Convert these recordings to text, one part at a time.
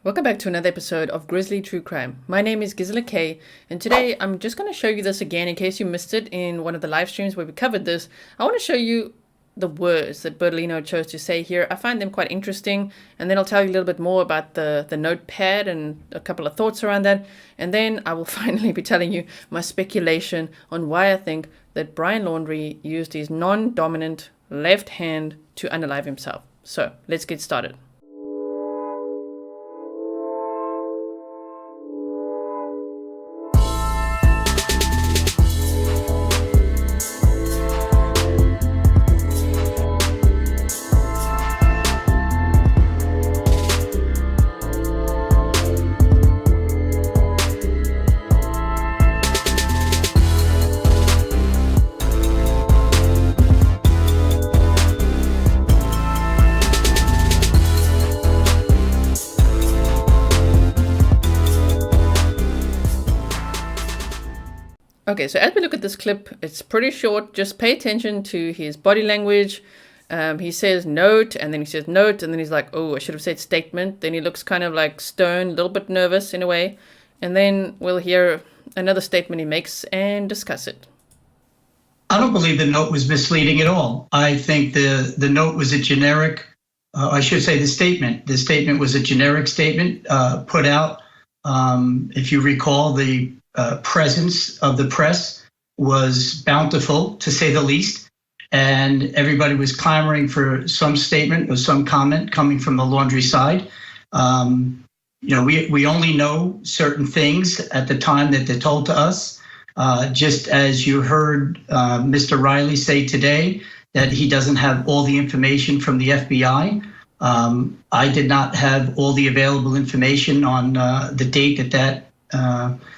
Welcome back to another episode of Grizzly True Crime. My name is Gisela K, and today I'm just going to show you this again in case you missed it in one of the live streams where we covered this. I want to show you the words that Bertolino chose to say here. I find them quite interesting, and then I'll tell you a little bit more about the notepad and a couple of thoughts around that, and then I will finally be telling you my speculation on why I think that Brian Laundrie used his non-dominant left hand to unalive himself. So let's get started. Okay, so as we look at this clip, it's pretty short. Just pay attention to his body language. He says note, and then he says note, and then he's like, oh, I should have said statement. Then he looks kind of like stern, a little bit nervous in a way. And then we'll hear another statement he makes and discuss it. I don't believe the note was misleading at all. I think the note was a generic, I should say the statement. The statement was a generic statement put out. If you recall, the presence of the press was bountiful, to say the least, and everybody was clamoring for some statement or some comment coming from the Laundrie side. We only know certain things at the time that they're told to us. Just as you heard Mr. Riley say today that he doesn't have all the information from the FBI. I did not have all the available information on the date that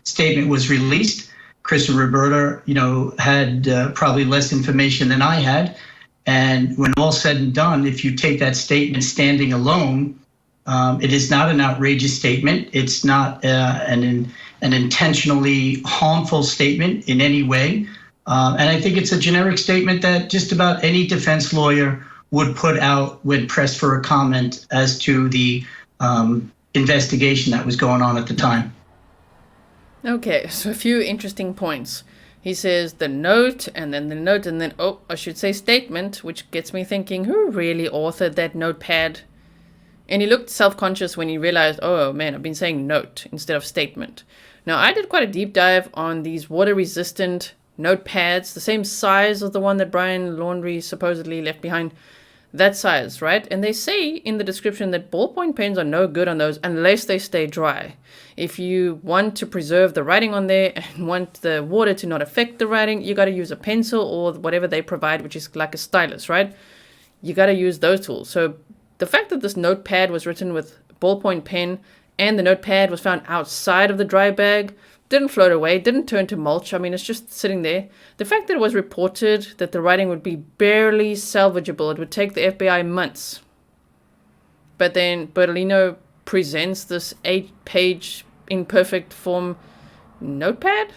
statement was released. Chris and Roberta, had probably less information than I had. And when all said and done, if you take that statement standing alone, it is not an outrageous statement. It's not an intentionally harmful statement in any way. And I think it's a generic statement that just about any defense lawyer would put out when pressed for a comment as to the investigation that was going on at the time. Okay, so a few interesting points. He says the note, and then, oh, I should say statement, which gets me thinking, who really authored that notepad? And he looked self-conscious when he realized, oh man, I've been saying note instead of statement. Now, I did quite a deep dive on these water-resistant notepads, the same size as the one that Brian Laundrie supposedly left behind. That size, right? And they say in the description that ballpoint pens are no good on those unless they stay dry. If you want to preserve the writing on there and want the water to not affect the writing, you got to use a pencil or whatever they provide, which is like a stylus, right? You got to use those tools. So the fact that this notepad was written with ballpoint pen and the notepad was found outside of the dry bag, didn't float away, didn't turn to mulch. I mean, it's just sitting there. The fact that it was reported that the writing would be barely salvageable, it would take the FBI months. But then Bertolino presents this 8-page imperfect form notepad?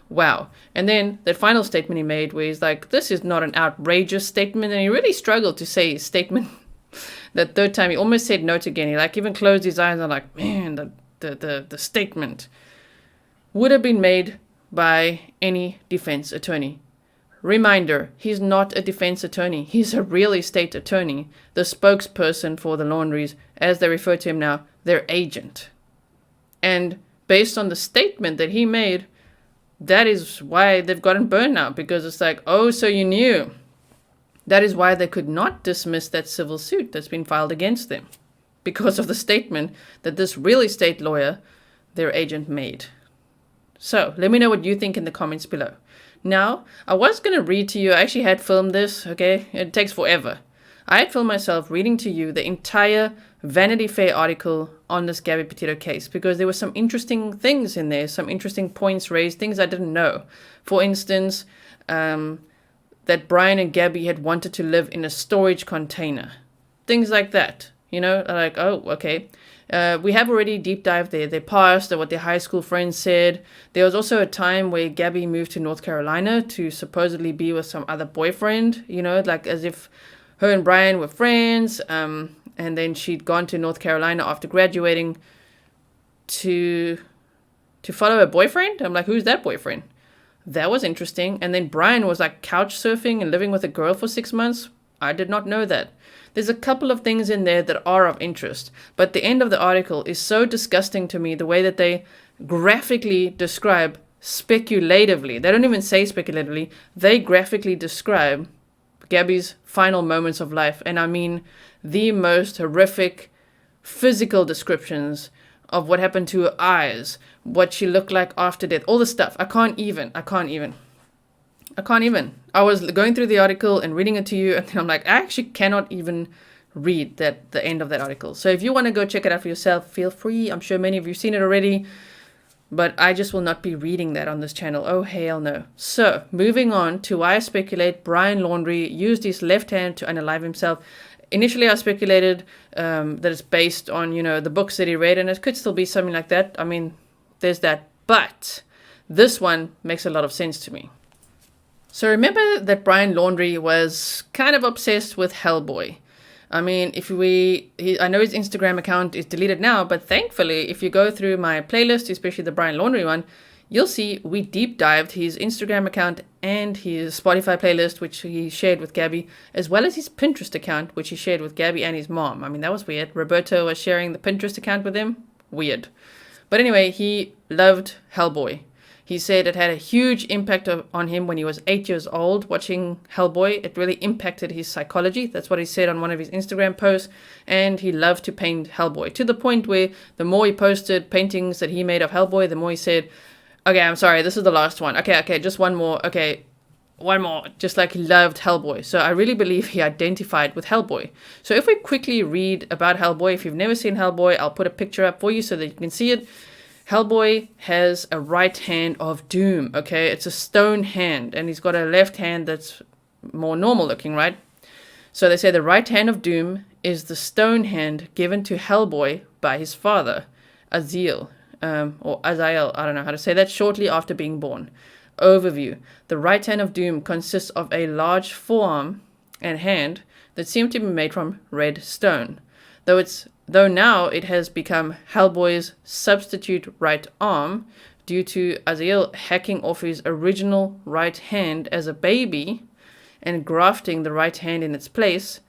Wow. And then that final statement he made where he's like, this is not an outrageous statement. And he really struggled to say his statement. That third time he almost said note again. He even closed his eyes and like, man, the statement would have been made by any defense attorney. Reminder, he's not a defense attorney. He's a real estate attorney, the spokesperson for the Laundries, as they refer to him now, their agent. And based on the statement that he made, that is why they've gotten burned now, because it's like, oh, so you knew. That is why they could not dismiss that civil suit that's been filed against them, because of the statement that this real estate lawyer, their agent, made. So let me know what you think in the comments below. Now, I was going to read to you. I actually had filmed this, okay? It takes forever. I had filmed myself reading to you the entire Vanity Fair article on this Gabby Petito case because there were some interesting things in there, some interesting points raised, things I didn't know. For instance, that Brian and Gabby had wanted to live in a storage container. Things like that. Like, oh, okay. We have already deep dived their past, what their high school friends said. There was also a time where Gabby moved to North Carolina to supposedly be with some other boyfriend, like as if her and Brian were friends. And and then she'd gone to North Carolina after graduating to follow her boyfriend. I'm like, who's that boyfriend? That was interesting. And then Brian was like couch surfing and living with a girl for 6 months. I did not know that. There's a couple of things in there that are of interest, but the end of the article is so disgusting to me, the way that they graphically describe speculatively. They don't even say speculatively. They graphically describe Gabby's final moments of life. And I mean the most horrific physical descriptions of what happened to her eyes, what she looked like after death, all the stuff. I can't even. I was going through the article and reading it to you, and then I'm like, I actually cannot even read the end of that article. So if you want to go check it out for yourself, feel free. I'm sure many of you have seen it already, but I just will not be reading that on this channel. Oh, hell no. So moving on to why I speculate Brian Laundrie used his left hand to unalive himself. Initially, I speculated that it's based on, the books that he read, and it could still be something like that. I mean, there's that. But this one makes a lot of sense to me. So remember that Brian Laundrie was kind of obsessed with Hellboy. I mean, I know his Instagram account is deleted now, but thankfully, if you go through my playlist, especially the Brian Laundrie one, you'll see we deep dived his Instagram account and his Spotify playlist, which he shared with Gabby, as well as his Pinterest account, which he shared with Gabby and his mom. I mean, that was weird. Roberta was sharing the Pinterest account with him. Weird. But anyway, he loved Hellboy. He said it had a huge impact on him when he was 8 years old watching Hellboy. It really impacted his psychology. That's what he said on one of his Instagram posts. And he loved to paint Hellboy, to the point where the more he posted paintings that he made of Hellboy, the more he said, okay, I'm sorry, this is the last one. Okay, just one more. Okay, one more. Just like he loved Hellboy. So I really believe he identified with Hellboy. So if we quickly read about Hellboy, if you've never seen Hellboy, I'll put a picture up for you so that you can see it. Hellboy has a right hand of doom, okay? It's a stone hand, and he's got a left hand that's more normal looking, right? So they say the right hand of doom is the stone hand given to Hellboy by his father, Aziel, or Azael, I don't know how to say that, shortly after being born. Overview. The right hand of doom consists of a large forearm and hand that seem to be made from red stone, though now it has become Hellboy's substitute right arm due to Aziel hacking off his original right hand as a baby and grafting the right hand in its place.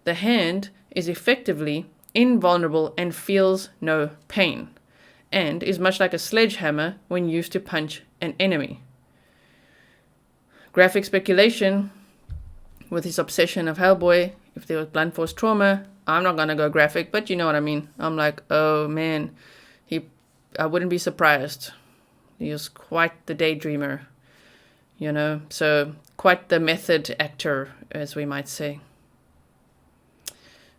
The hand is effectively invulnerable and feels no pain, and is much like a sledgehammer when used to punch an enemy. Graphic speculation with his obsession of Hellboy. If there was blunt force trauma, I'm not going to go graphic, but you know what I mean. I'm like, oh man, I wouldn't be surprised. He was quite the daydreamer, so quite the method actor, as we might say.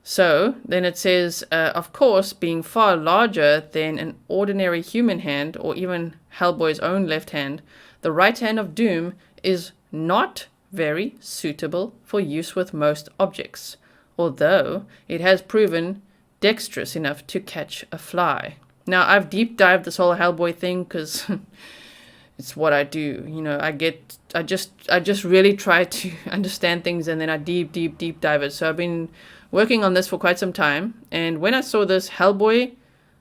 So then it says, of course, being far larger than an ordinary human hand or even Hellboy's own left hand, the right hand of doom is not very suitable for use with most objects, although it has proven dexterous enough to catch a fly. Now, I've deep dived this whole Hellboy thing because it's what I do. I just really try to understand things, and then I deep dive it. So I've been working on this for quite some time, and when I saw this, Hellboy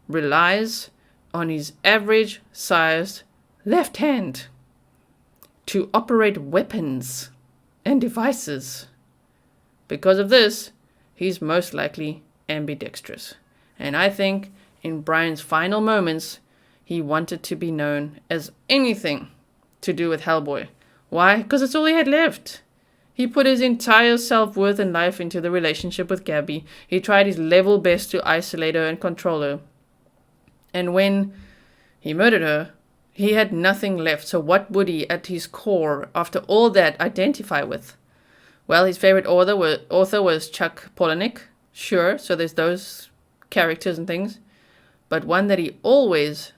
relies on his average sized left hand to operate weapons and devices. Because of this, he's most likely ambidextrous. And I think in Brian's final moments, he wanted to be known as anything to do with Hellboy. Why? Because it's all he had left. He put his entire self-worth and life into the relationship with Gabby. He tried his level best to isolate her and control her. And when he murdered her, he had nothing left. So what would he, at his core, after all that, identify with? Well, his favorite author was Chuck Palahniuk. Sure, so there's those characters and things. But one that he always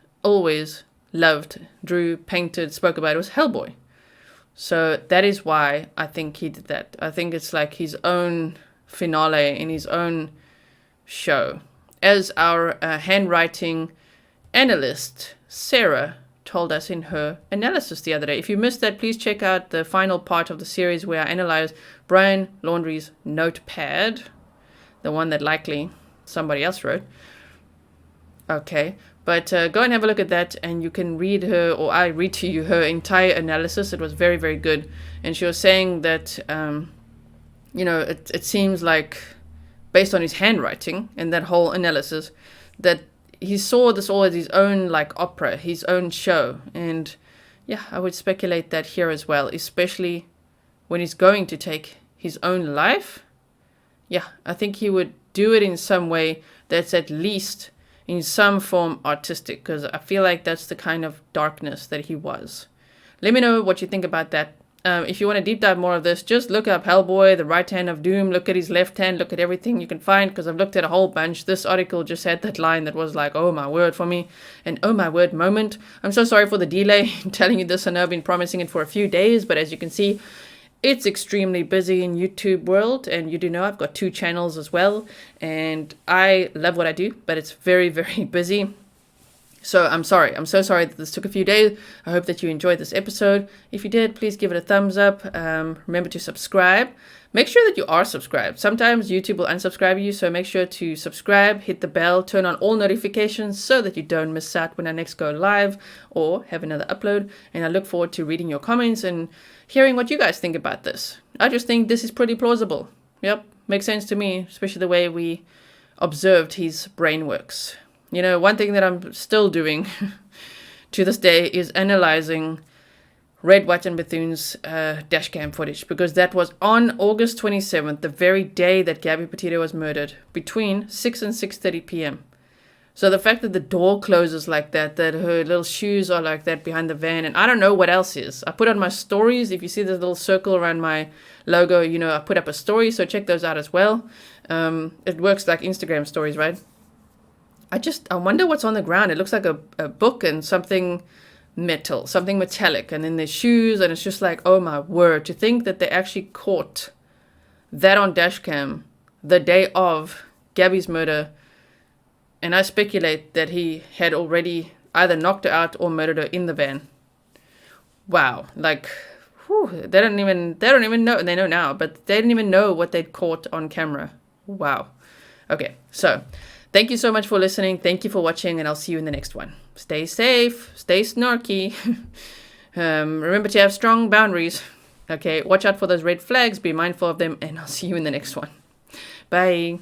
loved, drew, painted, spoke about was Hellboy. So that is why I think he did that. I think it's like his own finale in his own show. As our handwriting analyst, Sarah, told us in her analysis the other day. If you missed that, please check out the final part of the series where I analyze Brian Laundrie's notepad, the one that likely somebody else wrote. Okay, but go and have a look at that, and you can read her, or I read to you her entire analysis. It was very, very good. And she was saying that, it seems like, based on his handwriting and that whole analysis, that he saw this all as his own, like, opera, his own show. And yeah, I would speculate that here as well, especially when he's going to take his own life. Yeah, I think he would do it in some way that's at least in some form artistic, because I feel like that's the kind of darkness that he was. Let me know what you think about that. If you want to deep dive more of this, just look up Hellboy, the right hand of doom. Look at his left hand. Look at everything you can find, because I've looked at a whole bunch. This article just had that line that was like, oh my word for me. An oh my word moment. I'm so sorry for the delay in telling you this. I know I've been promising it for a few days, but as you can see, it's extremely busy in YouTube world, and you do know I've got 2 channels as well, and I love what I do, but it's very, very busy. So I'm sorry. I'm so sorry that this took a few days. I hope that you enjoyed this episode. If you did, please give it a thumbs up. Remember to subscribe. Make sure that you are subscribed. Sometimes YouTube will unsubscribe you, so make sure to subscribe, hit the bell, turn on all notifications so that you don't miss out when I next go live or have another upload. And I look forward to reading your comments and hearing what you guys think about this. I just think this is pretty plausible. Yep, makes sense to me, especially the way we observed his brain works. One thing that I'm still doing to this day is analyzing Red, White and Bethune's dashcam footage, because that was on August 27th, the very day that Gabby Petito was murdered, between 6 and 6:30 p.m. So the fact that the door closes like that her little shoes are like that behind the van, and I don't know what else is. I put on my stories. If you see this little circle around my logo, I put up a story, so check those out as well. It works like Instagram stories, right? I wonder what's on the ground. It looks like a book and something metal, something metallic, and then there's shoes, and it's just like, oh my word, to think that they actually caught that on dashcam the day of Gabby's murder. And I speculate that he had already either knocked her out or murdered her in the van. Wow, like, they don't even know, and they know now, but they didn't even know what they'd caught on camera. Wow. Okay, so thank you so much for listening. Thank you for watching, and I'll see you in the next one. Stay safe, stay snarky. Remember to have strong boundaries. Okay, watch out for those red flags, be mindful of them, and I'll see you in the next one. Bye.